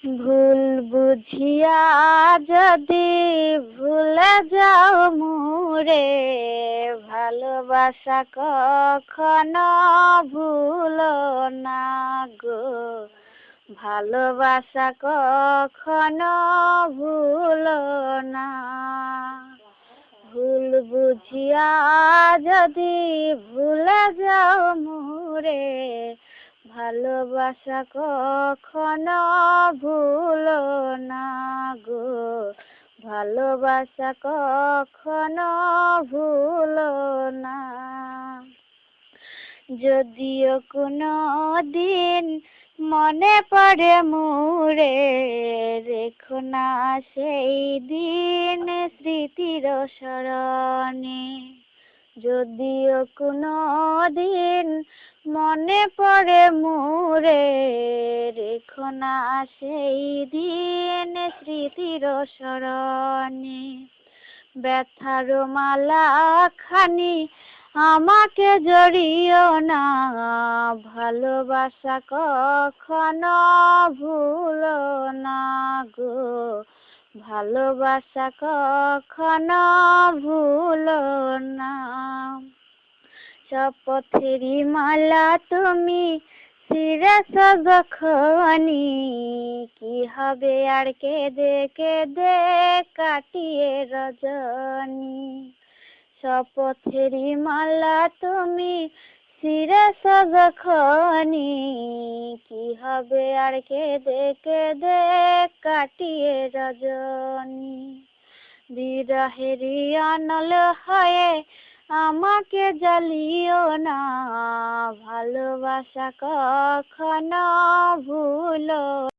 ভুল বুঝিয়া যদি ভুলে যাও মোরে, ভালোবাসা কখনো ভুলো না গো। ভালোবাসা কখনো ভুলো না। ভুল বুঝিয়া যদি ভুলে যাও মোরে, ভালোবাসা কখনো ভুলো না গো। ভালোবাসা কখনো ভুলো না। যদিও কোনো দিন মনে পড়ে মোরে, রেখো না সেই দিন স্মৃতির স্মরণে। যদিও কোনো দিন মনে পড়ে মোরে, রেখো না সেই দিন স্মৃতির স্মরণে। ব্যথার মালা খানি আমাকে জড়িও না, ভালোবাসা কখনো ভুলো না গো। ভালোবাসা কখনো ভুলো না। শপথেরই মালা তুমি শিরেছ যখনি, কি হবে আর কেঁদে কেঁদে কাটিয়ে রজনী। শপথেরই মালা তুমি শিরেছ যখনি, কি হবে আর কেঁদে কেঁদে কাটিয়ে রজনী। বিরহেরই অনল হয়ে আমাকে জ্বালিও না, ভালোবাসা কখনো ভুলো